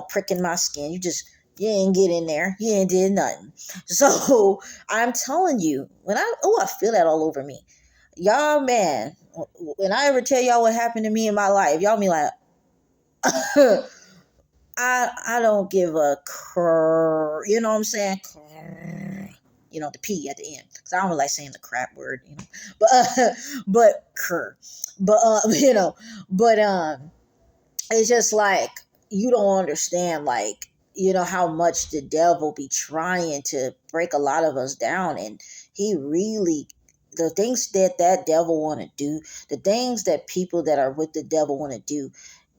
Speaker 1: pricking my skin. You ain't get in there. You ain't did nothing. So I'm telling you, I feel that all over me. Y'all, man, when I ever tell y'all what happened to me in my life, y'all be like, I don't give a crap. You know what I'm saying? The P at the end, because I don't like saying the crap word. But but cur, but but it's just like you don't understand, like how much the devil be trying to break a lot of us down, and he really the things that devil want to do, the things that people that are with the devil want to do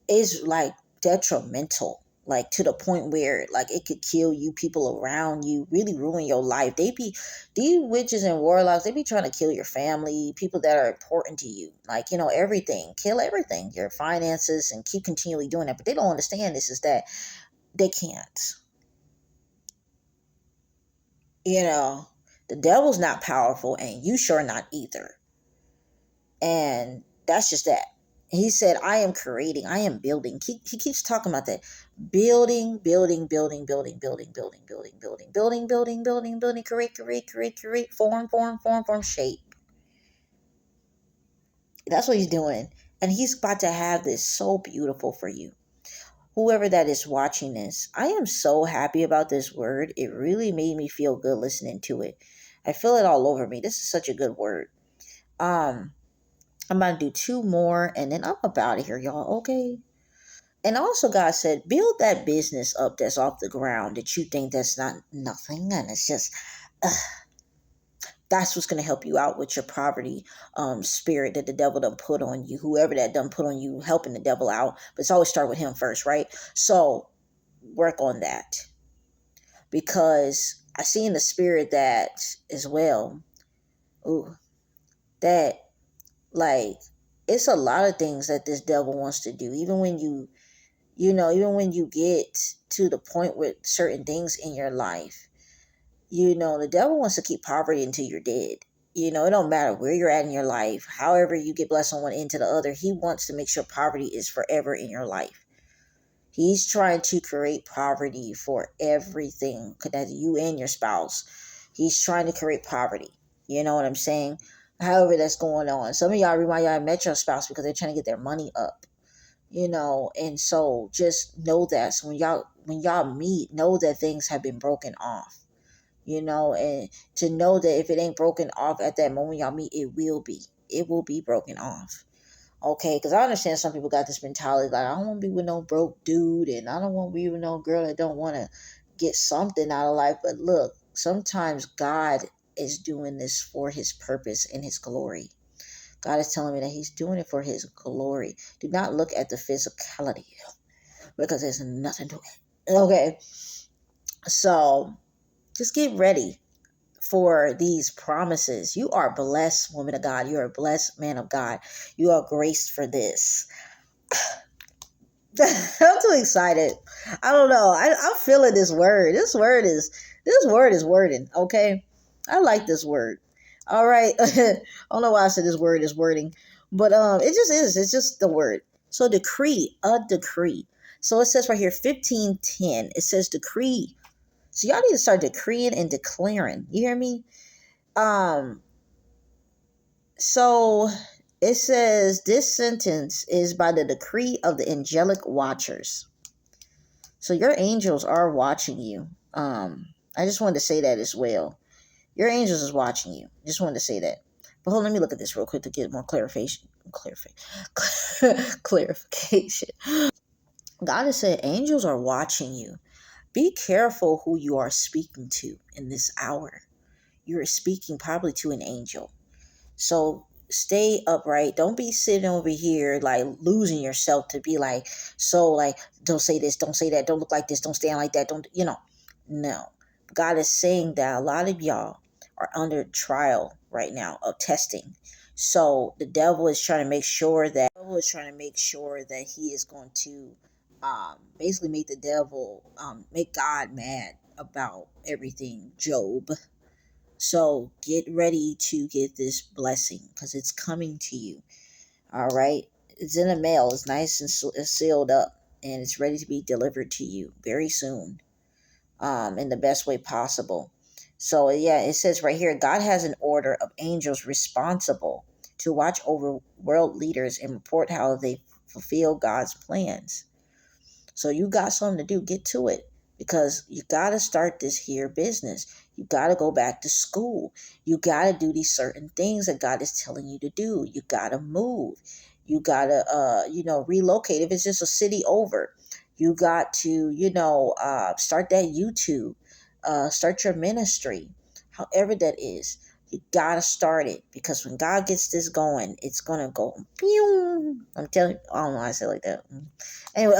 Speaker 1: is like detrimental, like to the point where like it could kill you, people around you, really ruin your life. These witches and warlocks, they be trying to kill your family, people that are important to you, like everything, kill everything, your finances, and keep continually doing that. But they don't understand this is that they can't. The devil's not powerful, and you sure not either. And that's just that. He said, I am creating, I am building. He keeps talking about that. Building, building, building, building, building, building, building, building, building, building, building, building, create, form, shape. That's what he's doing. And he's about to have this so beautiful for you. Whoever that is watching this, I am so happy about this word. It really made me feel good listening to it. I feel it all over me. This is such a good word. I'm about to do two more, and then I'm about to here, y'all. Okay. And also, God said, build that business up that's off the ground that you think that's not nothing, and it's just that's what's going to help you out with your poverty spirit that the devil done put on you. Whoever that done put on you, helping the devil out, but it's always start with him first, right? So work on that, because I see in the spirit that as well. Ooh, that like it's a lot of things that this devil wants to do, even when even when you get to the point with certain things in your life, the devil wants to keep poverty until you're dead. It don't matter where you're at in your life, however you get blessed on one end to the other, he wants to make sure poverty is forever in your life. He's trying to create poverty for everything, that you and your spouse. He's trying to create poverty. You know what I'm saying? However that's going on. Some of y'all remind y'all met your spouse because they're trying to get their money up. And so just know that. So when y'all meet, know that things have been broken off. And to know that if it ain't broken off at that moment y'all meet, it will be broken off. Okay, because I understand some people got this mentality like, I don't want to be with no broke dude, and I don't want to be with no girl that don't want to get something out of life. But look, sometimes God is doing this for his purpose and his glory. God is telling me that he's doing it for his glory. Do not look at the physicality, because there's nothing to it. Okay, so just get ready for these promises. You are blessed, woman of God. You are a blessed man of God. You are graced for this. I'm too excited. I don't know. I'm feeling this word. This word is wording. Okay, I like this word. All right. I don't know why I said this word is wording, but it just is. It's just the word. So a decree. So it says right here, 15:10. It says decree. So y'all need to start decreeing and declaring. You hear me? So it says this sentence is by the decree of the angelic watchers. So your angels are watching you. I just wanted to say that as well. Your angels is watching you. Just wanted to say that. But hold on, let me look at this real quick to get more clarification. Clarification. God has said angels are watching you. Be careful who you are speaking to in this hour. You are speaking probably to an angel. So stay upright. Don't be sitting over here like losing yourself to be like, so like, don't say this, don't say that, don't look like this, don't stand like that, don't. No. God is saying that a lot of y'all are under trial right now of testing. So the devil is trying to make sure that he is going to basically make the devil make God mad about everything, Job. So get ready to get this blessing because it's coming to you. All right. It's in the mail. It's nice and sealed up, and it's ready to be delivered to you very soon, in the best way possible. So yeah, it says right here, God has an order of angels responsible to watch over world leaders and report how they fulfill God's plans. So you got something to do. Get to it because you got to start this here business. You got to go back to school. You got to do these certain things that God is telling you to do. You got to move. You got to, relocate. If it's just a city over, you got to, start that YouTube, start your ministry, however that is. You got to start it because when God gets this going, it's going to go. Pew! I'm telling you, I don't know why I say it like that. Anyway,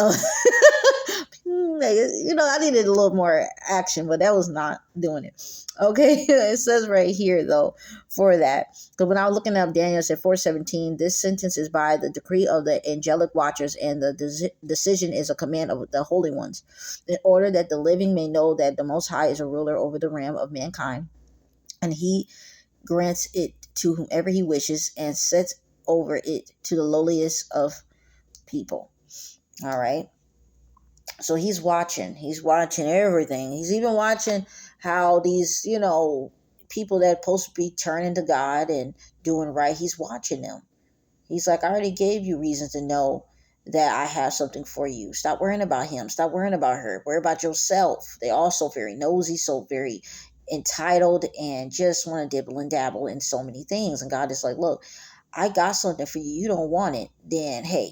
Speaker 1: I needed a little more action, but that was not doing it. Okay, it says right here though for that. So when I was looking up Daniel, it said 4:17. This sentence is by the decree of the angelic watchers, and the decision is a command of the holy ones, in order that the living may know that the Most High is a ruler over the realm of mankind, and He grants it to whomever He wishes, and sets over it to the lowliest of people. All right. So he's watching. He's watching everything. He's even watching how these, people that are supposed to be turning to God and doing right, he's watching them. He's like, I already gave you reasons to know that I have something for you. Stop worrying about him. Stop worrying about her. Worry about yourself. They all so very nosy, so very entitled, and just want to dibble and dabble in so many things. And God is like, look, I got something for you. You don't want it. Then, hey,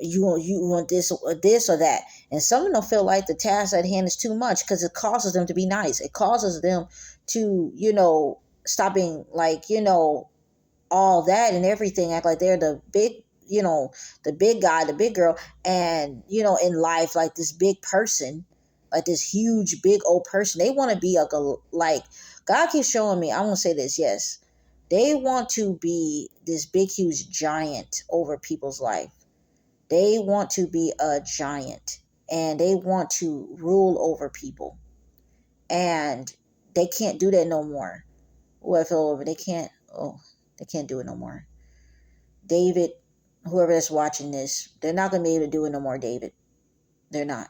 Speaker 1: you want this or that, and some of them feel like the task at hand is too much because it causes them to be nice. It causes them to stop being like all that and everything, act like they're the big the big guy, the big girl, and in life, like this big person, like this huge big old person. They want to be like God keeps showing me. I want to say this, yes, they want to be this big huge giant over people's life. They want to be a giant, and they want to rule over people, and they can't do that no more. Oh, I feel over. They can't. Oh, they can't do it no more. David, whoever that's watching this, they're not going to be able to do it no more, David. They're not.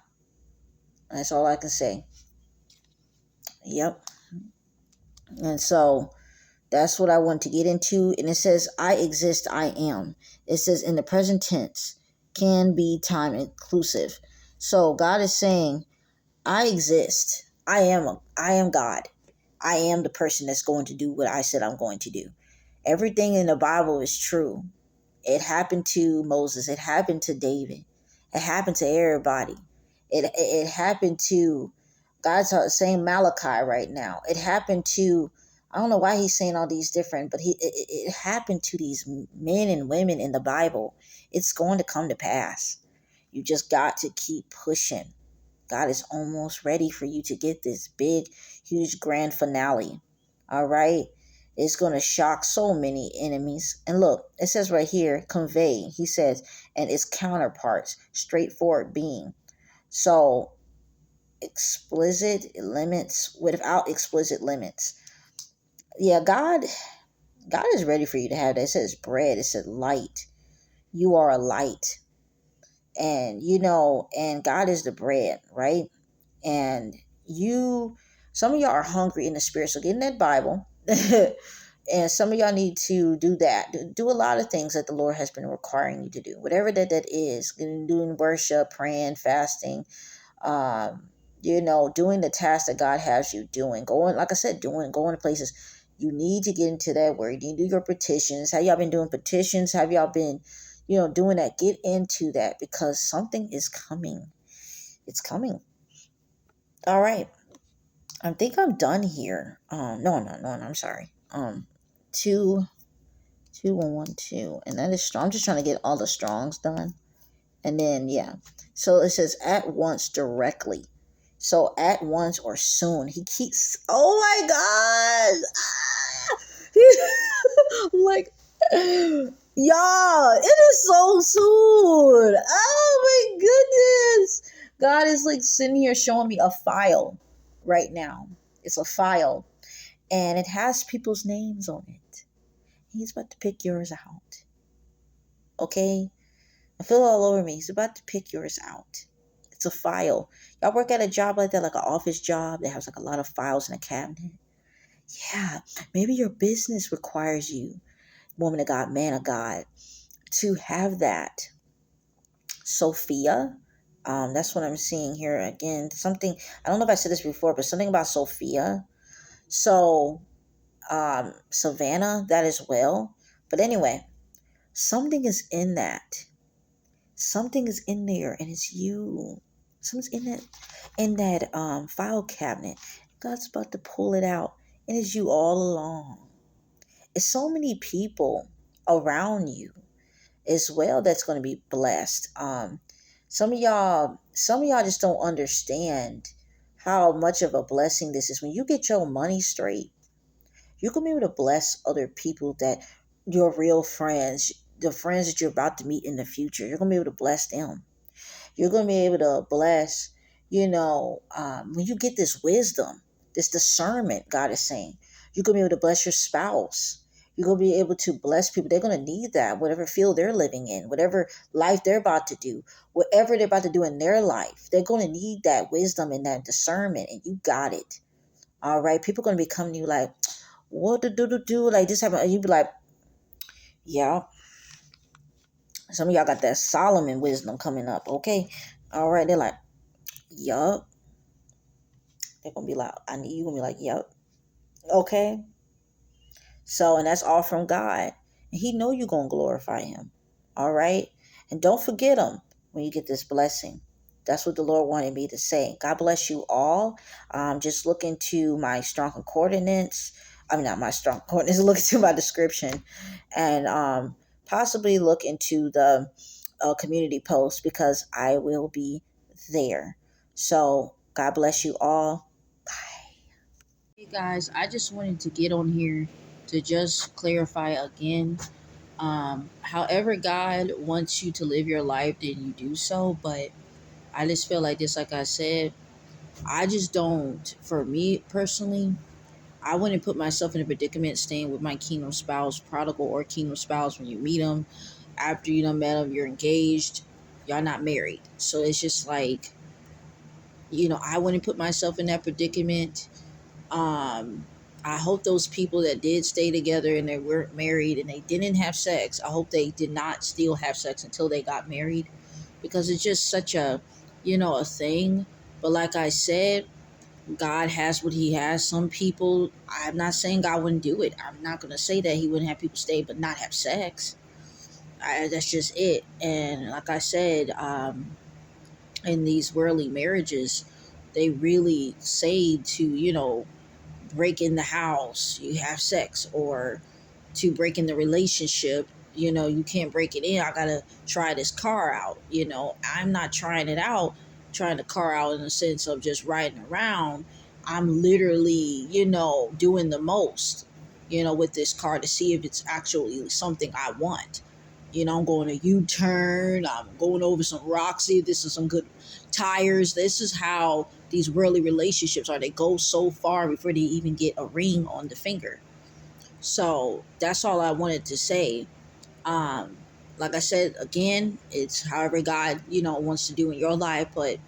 Speaker 1: That's all I can say. Yep. And so that's what I want to get into. And it says, I exist, I am. It says in the present tense, can be time inclusive. So God is saying, I exist. I am God. I am the person that's going to do what I said I'm going to do. Everything in the Bible is true. It happened to Moses. It happened to David. It happened to everybody. It happened to God's saying Malachi right now. It happened to, I don't know why he's saying all these different, but it happened to these men and women in the Bible. It's going to come to pass. You just got to keep pushing. God is almost ready for you to get this big, huge, grand finale. All right? It's going to shock so many enemies. And look, it says right here, convey, he says, and its counterparts, straightforward being. So, explicit limits without explicit limits. Yeah, God is ready for you to have that. It says bread. It says light. You are a light. And, and God is the bread, right? And some of y'all are hungry in the spirit, so get in that Bible. And some of y'all need to do that. Do a lot of things that the Lord has been requiring you to do, whatever that is. Doing worship, praying, fasting, doing the tasks that God has you doing. Going, like I said, going to places. You need to get into that word. You need to do your petitions. Have y'all been doing petitions? Have y'all been, doing that? Get into that because something is coming. It's coming. All right. I think I'm done here. No, I'm sorry. 2, 1, 1, 2, and that is strong. I'm just trying to get all the strongs done, and then yeah. So it says at once, directly. So at once or soon, he keeps. Oh my god! I'm like, y'all, it is so soon. Oh my goodness! God is like sitting here showing me a file right now. It's a file, and it has people's names on it. He's about to pick yours out. Okay, I feel all over me. He's about to pick yours out. It's a file. Y'all work at a job like that, like an office job that has like a lot of files in a cabinet. Yeah, maybe your business requires you, woman of God, man of God, to have that. Sophia, that's what I'm seeing here again. Something, I don't know if I said this before, but something about Sophia. So, Savannah, that as well. But anyway, something is in that. Something is in there, and it's you. Something's in that file cabinet. God's about to pull it out, and it's you all along. It's so many people around you as well that's going to be blessed. Some of y'all just don't understand how much of a blessing this is. When you get your money straight, you can be able to bless other people, that your real friends, the friends that you're about to meet in the future. You're going to be able to bless them. You're going to be able to bless, when you get this wisdom, this discernment, God is saying, you're going to be able to bless your spouse. You're going to be able to bless people. They're going to need that, whatever field they're living in, whatever life they're about to do, whatever they're about to do in their life. They're going to need that wisdom and that discernment, and you got it. All right. People are going to be coming to you like, what do, like this happened. And you be like, yeah. Some of y'all got that Solomon wisdom coming up. Okay. All right. They're like, yup. They're gonna be like, I need you gonna be like, yep. Okay. So, and that's all from God. And He know you're gonna glorify Him. All right. And don't forget Him when you get this blessing. That's what the Lord wanted me to say. God bless you all. Just look into my strong concordance. I mean, not my strong concordance. Look into my description, and possibly look into the community post, because I will be there. So, God bless you all. Bye. Hey guys, I just wanted to get on here to just clarify again. However, God wants you to live your life, then you do so. But I just feel like this, like I said, I just don't, for me personally, I wouldn't put myself in a predicament staying with my kingdom spouse, prodigal or kingdom spouse, when you meet them. After you done met them, you're engaged, y'all not married. So it's just like, I wouldn't put myself in that predicament. um I hope those people that did stay together and they weren't married and they didn't have sex, I hope they did not still have sex until they got married, because it's just such a thing. But like I said, God has what He has. Some people, I'm not saying God wouldn't do it. I'm not going to say that He wouldn't have people stay but not have sex. That's just it. And like I said, in these worldly marriages, they really say to, break in the house, you have sex, or to break in the relationship, you can't break it in. I gotta try this car out. I'm not trying it out, trying the car out in the sense of just riding around. I'm literally, doing the most, with this car to see if it's actually something I want. I'm going a U-turn. I'm going over some rocks. See if this is some good tires. This is how these worldly relationships are. They go so far before they even get a ring on the finger. So that's all I wanted to say. Um, like I said, again, it's however God, wants to do in your life. But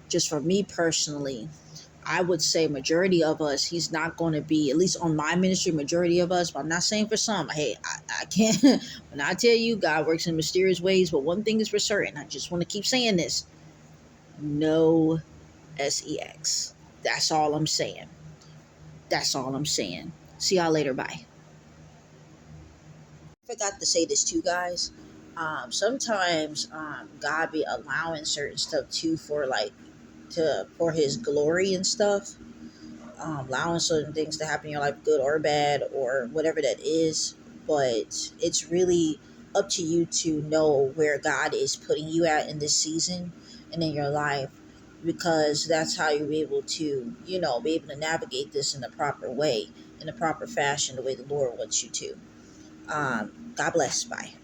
Speaker 1: just for me personally, I would say majority of us, He's not going to be, at least on my ministry, majority of us, but I'm not saying for some. Hey, I can't, when I tell you God works in mysterious ways, but one thing is for certain, I just want to keep saying this: no sex. That's all I'm saying. That's all I'm saying. See y'all later. Bye. Forgot to say this too, guys. Sometimes God be allowing certain stuff too, for like, for His glory and stuff. Allowing certain things to happen in your life, good or bad, or whatever that is. But it's really up to you to know where God is putting you at in this season and in your life. because that's how you'll be able to, be able to navigate this in the proper way, in the proper fashion, the way the Lord wants you to. God bless. Bye.